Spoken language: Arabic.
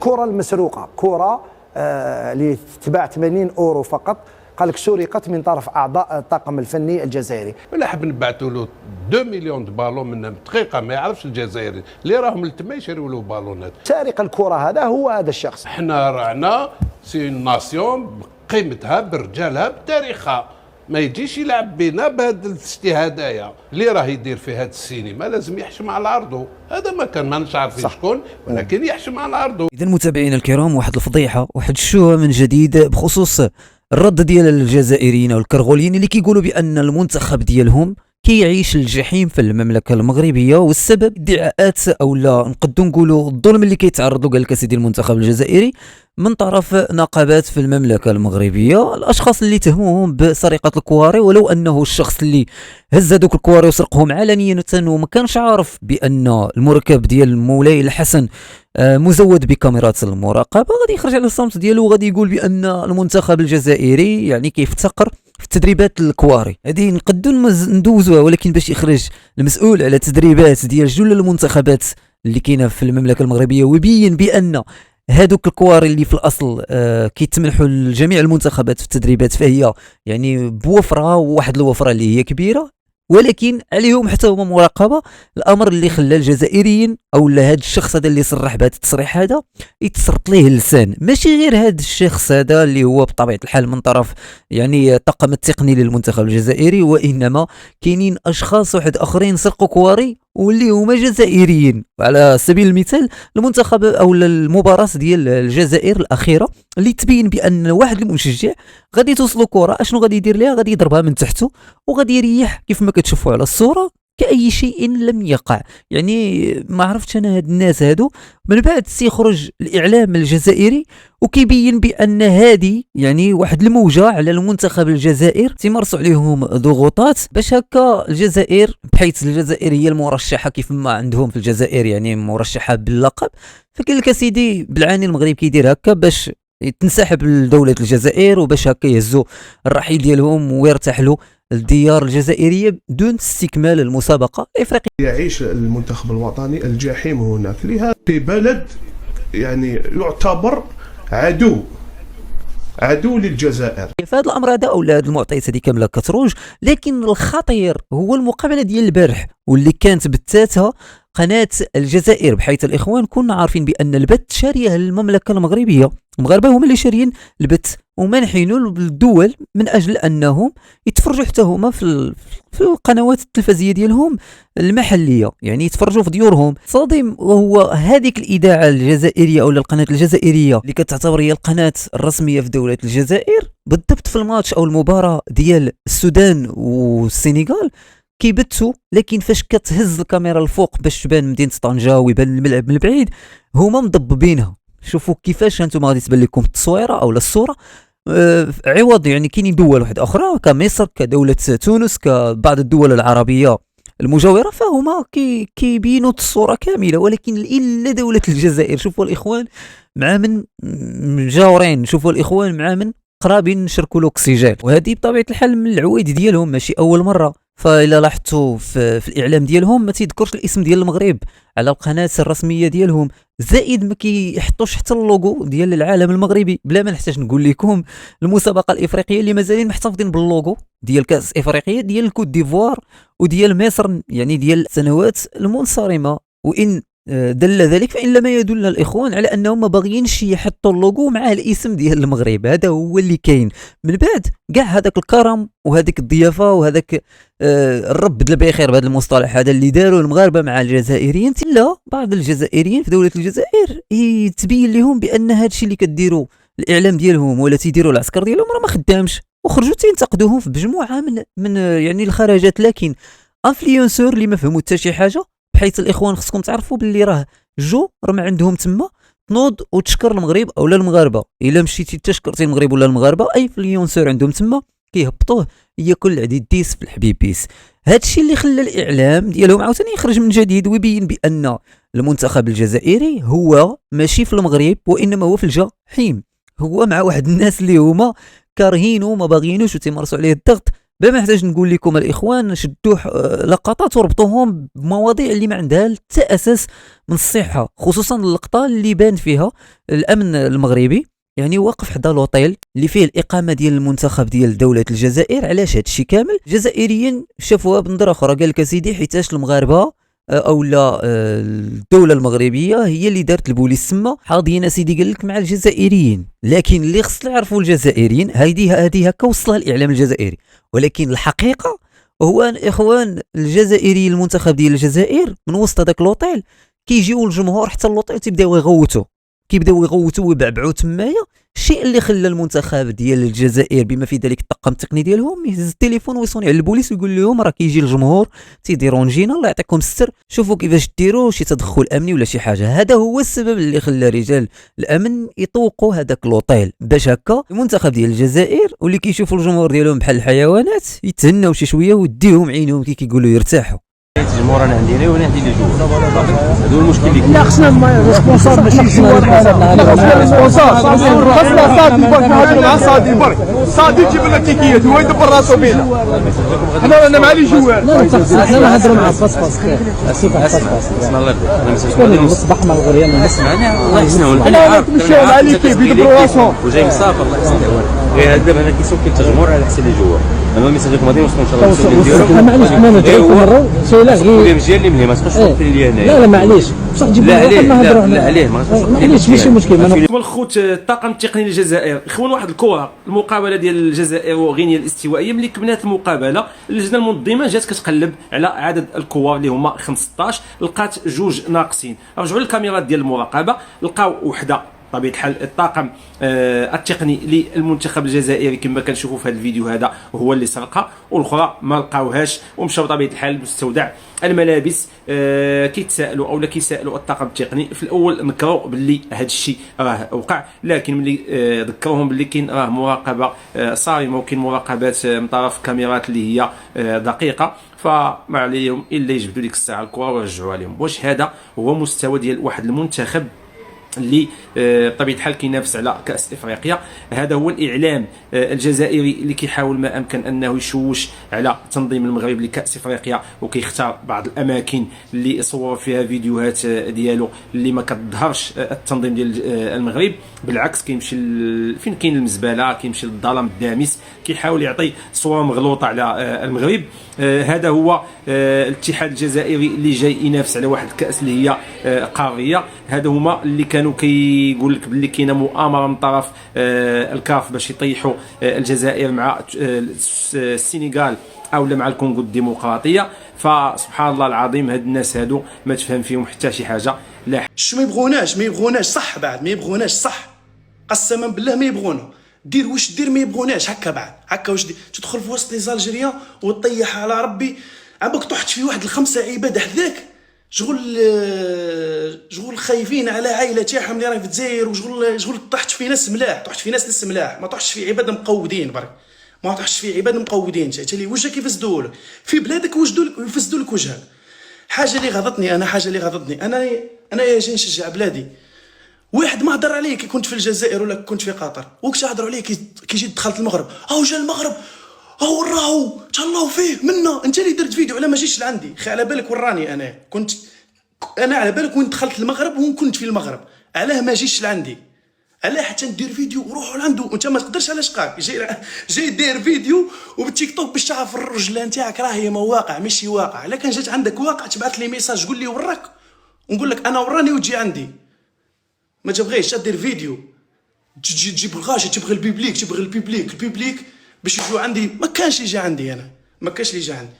كرة المسروقة، كرة اللي تباع 80 أورو فقط، قال لك سرقت من طرف أعضاء الطاقم الفني الجزائري. ولا حاب نبعثوا له 2 مليون بالون من دقيقة ما يعرفش الجزائري اللي راهم لتما يشريوا له بالونات. سارق الكرة هذا هو هذا الشخص. احنا رانا سي ناسيون بقيمتها برجالها بتاريخها، ما يجيش يلعب بينا بهذه الاجتهادايه اللي راه يدير في هذا السينما، لازم يحشم على عرضه. هذا ما كان ما نعرف شكون ولكن يحشم على عرضه. اذا متابعينا الكرام، واحد الفضيحه، واحد الشوهه من جديد بخصوص الرد ديال الجزائريين والكرغوليين اللي كيقولوا بان المنتخب ديالهم كيعيش الجحيم في المملكه المغربيه، والسبب ادعاءات او لا نقدروا نقولوا الظلم اللي كيتعرض له، قال لك سيدي المنتخب الجزائري من طرف نقابات في المملكه المغربيه، الاشخاص اللي تهموهم بسرقه الكواري، ولو انه الشخص اللي هز هذوك الكواري وسرقهم علنيا وما كانش عارف بان المركب ديال مولاي الحسن مزود بكاميرات المراقبه، غادي يخرج على الصمت ديالو وغادي يقول بان المنتخب الجزائري يعني كيفتقر في تدريبات الكواري. هذه نقدوا ندوزوها، ولكن باش يخرج المسؤول على تدريبات ديال جل المنتخبات اللي كاينه في المملكه المغربيه ويبين بان هادوك الكواري اللي في الاصل كيتمنحوا لجميع المنتخبات في التدريبات، فهي يعني بوفره، وواحد الوفره اللي هي كبيره، ولكن عليهم حتى هما مراقبه. الامر اللي خلى الجزائريين او هذا الشخص هذا اللي صرح بهذا التصريح هذا يتسرط ليه اللسان، ماشي غير هذا الشخص هذا اللي هو بطبيعه الحال من طرف يعني الطاقم التقني للمنتخب الجزائري، وانما كاينين اشخاص واحد اخرين سرقوا كواري واللي هما جزائريين. على سبيل المثال المنتخب او المباراه ديال الجزائر الاخيره اللي تبين بان واحد المشجع غادي توصلوا كره، اشنو غادي يدير ليها؟ غادي يضربها من تحته وغادي يريح كيف ما كتشوفوا على الصوره كأي شيء لم يقع. يعني ما عرفتش انا هاد الناس هادو. من بعد سيخرج الاعلام الجزائري وكيبين بان هذه يعني واحد الموجه على المنتخب الجزائر، تيمارسوا عليهم ضغوطات باش هكا الجزائر، بحيث الجزائر هي المرشحه كيف ما عندهم في الجزائر يعني مرشحه باللقب، فقال لك سيدي بالعاني المغرب كيدير هكا باش تنسحب لدوله الجزائر وباش هكا يهزوا الرحيل ديالهم ويرتحلوا الديار الجزائرية دون استكمال المسابقة الإفريقية. يعيش المنتخب الوطني الجحيم هناك، لهذا في بلد يعني يعتبر عدو للجزائر. فهذا الامر هذا او هذه المعطيات هذه كامله كتروج، لكن الخطير هو المقابله ديال البارح واللي كانت بثاتها قناه الجزائر، بحيث الاخوان كنا عارفين بان البث شاريه المملكه المغربيه، المغاربه هما اللي شاريين البث ومنحينه للدول من اجل انهم يتفرجوا حتى هما في القنوات التلفزيونيه ديالهم المحليه، يعني يتفرجوا في ديورهم. صادم وهو هذيك الاذاعه الجزائريه او القناه الجزائريه اللي كتعتبر هي القناه الرسميه في دوله الجزائر، بالضبط في الماتش او المباراه ديال السودان والسنغال كيبثوا، لكن فاش كتهز الكاميرا الفوق باش تبان مدينه طنجه ويبان الملعب من البعيد هما مضببينها. شوفوا كيفاش انتم غادي تبان لكم التصويره او الصوره عوض، يعني كاينين دول واحد اخرى كمصر كدوله تونس كبعض الدول العربيه المجاوره فهما كيبينوا الصوره كامله، ولكن الا دوله الجزائر. شوفوا الاخوان مع من مجاورين، شوفوا الاخوان مع من قرابين نشركوا الاكسجين، وهذه بطبيعه الحال من العوايد ديالهم ماشي اول مره. فإلا لاحظتوا في الإعلام ديالهم ما تيذكرش الاسم ديال المغرب على القناة الرسمية ديالهم، زائد ما كيحطوش حتى اللوغو ديال العالم المغربي. بلا ما نحتاج نقول لكم المسابقة الإفريقية اللي مازالين محتفظين باللوغو ديال كأس إفريقيا ديال الكوت ديفوار وديال مصر، يعني ديال السنوات المنصرمة. وإن دل ذلك فإن لما يدل الإخوان على أنهم ما باغيينش يحطوا اللوغو مع الاسم ديال المغرب، هذا هو اللي كاين. من بعد كاع هذاك الكرم وهذيك الضيافة وهذاك الرب بدل بخير بهذا المصطلح هذا اللي داروا المغاربة مع الجزائريين، إلا بعض الجزائريين في دولة الجزائر يتبين لهم بأن هذا الشيء اللي كديروا الإعلام ديالهم ولا تيديروا العسكر ديالهم راه ما خدامش، وخرجوا تينتقدوهم في بجموعة من يعني الخرجات. لكن انفلونسور اللي ما فهموا حتى شي حاجة، بحيث الاخوان خصكم تعرفوا باللي راه ما عندهم تما تنوض وتشكر المغرب او لا المغاربه. الا مشيتي تشكرتي المغرب ولا المغاربه اي فليونسور عندهم تما كيهبطوه ياكل العديد ديس في الحبيبيس. هذا الشيء اللي خلى الاعلام ديالهم عاوتاني يخرج من جديد ويبين بان المنتخب الجزائري هو ماشي في المغرب وانما هو في الجحيم، هو مع واحد الناس اللي هما كارهينه وما باغيينوش وتيمارسوا عليه الضغط بلا ما نحتاج نقول لكم الاخوان شدوا لقطات وربطوهم بمواضيع اللي ما عندها حتى اساس من الصحه، خصوصا اللقطه اللي بان فيها الامن المغربي يعني واقف حدا لوطيل اللي فيه الاقامه ديال المنتخب ديال دوله الجزائر. علاش هذا الشيء كامل؟ الجزائريين شافوها بنظره اخرى، قال لك اسيدي حيتاش المغاربه او لا الدوله المغربيه هي اللي دارت البوليس تما حاضيين اسيدي قال لك مع الجزائريين. لكن اللي خص يعرفوا الجزائريين هذه هكا وصلها الاعلام الجزائري، ولكن الحقيقه هو الاخوان الجزائري المنتخب ديال الجزائر من وسط هذاك لوطيل كيجيو الجمهور حتى اللوطيل تيبداو يغوتوا ويبعبعوا تمايا. الشيء اللي خلى المنتخب ديال الجزائر بما في ذلك الطاقم التقني ديالهم يهز التليفون ويصوني على البوليس ويقول لهم راه كيجي الجمهور تيديرونجينا، الله يعطيكم الستر، شوفوا كيفاش ديروا شي تدخل امني ولا شي حاجه. هذا هو السبب اللي خلى رجال الامن يطوقوا هذاك لوطيل، باش هكا المنتخب ديال الجزائر واللي كيشوفوا الجمهور ديالهم بحال الحيوانات يتهناو شي شويه ويديهم عينهم كي كيقولوا يرتاحوا. الجمهور انا عندي وانا عندي لي جوار، هذا هو المشكل اللي كاين. لا خصنا ريسبونسابل ماشي جوار، خصنا ريسبونسابل خصنا صادي برك نهضروا مع صادي برك، صادي يجيب لنا تيكيات هو يدبر راسو بينا، حنا انا مع لي جوار. انا نهضروا مع فاس خير اسيب اسمع الله يرضيك، انا شكون المصباح مع الغريان نسمعني الله يحسنه. انا نمشيو مع ليكيب يدبروا راسهم وجاي مسافر الله يحسنه. غير هذا دابا انا كيسوق الجمهور على حساب الجوار، انا الميساج غادي نوصلوا ان شاء الله نديروا. معليش انا نتكلم مره سيلا غير مزيان اللي ما تبقاش تقول لي هنايا. لا معليش بصح تجيب لي واحد نهضروا لا عليه معليش ماشي مشكل. الخوت الطاقم التقني للجزائر اخوان، واحد الكره المقابله ديال الجزائر وغينيا الاستوائيه ملي كملات المقابله اللجنه المنظمه جات كتقلب على عدد الكور اللي هما 15، لقات جوج ناقصين. رجعوا للكاميرات ديال المراقبه لقاو وحده بطبيعه الحال الطاقم التقني للمنتخب الجزائري كما كنشوفوا في هذا الفيديو هذا هو اللي سرقها، والاخرى ما لقاوهاش ومشاو بطبيعه الحال لمستودع الملابس. كيتسائلوا او لا كيسائلوا الطاقم التقني في الاول نكروا باللي هذا الشيء راه وقع، لكن ملي ذكروهم باللي كاين راه مراقبه صارمه وكاين مراقبات من طرف كاميرات اللي هي دقيقه، فما عليهم الا يجبدوا ديك الساعه الكره ويرجعوها لهم. واش هذا هو مستوى ديال واحد المنتخب اللي بطبيعه الحال كينافس على كاس افريقيا؟ هذا هو الاعلام الجزائري اللي كيحاول ما امكن انه يشوش على تنظيم المغرب لكاس افريقيا، وكيختار بعض الاماكن اللي صور فيها فيديوهات ديالو اللي ما كتظهرش التنظيم ديال المغرب، بالعكس كيمشي فين كاين المزبله، كيمشي للظلام الدامس، كيحاول يعطي صوره مغلوطه على المغرب. هذا هو الاتحاد الجزائري اللي جاي ينافس على واحد الكاس اللي هي قاريه. هذا هما اللي كانوا كيقول لك باللي كاينه مؤامره من طرف الكاف باش يطيحوا الجزائر مع السنغال او مع الكونغو الديمقراطيه. فسبحان الله العظيم هاد الناس هادو ما تفهم فيهم حتى شي حاجه. لا شو ما يبغوناش صح، بعد ما يبغوناش صح، قسما بالله ما يبغونا. دير واش دير ما يبغوناش هكا، بعد هكا واش دير؟ تدخل في وسط لي زالجيريان وتطيح على ربي. عباك طحت في واحد الخمسه عباد حذاك، شغل خايفين على عائله تاعهم اللي راهي في الجزائر، وشغل طحت في ناس ملاح، ناس ملاح، ما طحتش في عباد مقودين برك، ما طحتش في عباد مقودين. انت اللي وجهك يفسدوا لك في بلادك، يفسدوا لك وجهك. حاجه اللي غضتني انا يا جاي نشجع بلادي. واحد ما هضر عليه كي كنت في الجزائر ولا كنت في قطر، وكش هضروا عليه كي جيت دخلت المغرب، جا المغرب راهو تهلاو فيه منا. انت اللي درت فيديو على ما جيتش لعندي، خي على بالك وراني انا على بالك وين دخلت المغرب وين كنت في المغرب، علاه ما جيتش لعندي؟ علاه حتى ندير فيديو وروحوا لعنده وانت ما تقدرش؟ على شقاك جاي داير فيديو وبالتيك توك باش تعرف الرجله نتاعك راهي مواقع ماشي واقع. الا كان جات عندك واقع تبعث لي ميساج قول لي وراك ونقول لك انا وراني وتجي عندي. ما تبغيش تدير فيديو تجيب الغاشي، تبغي البيبليك باش يجوا عندي. ما كانش يجي عندي، انا ما كانش اللي يجي عندي.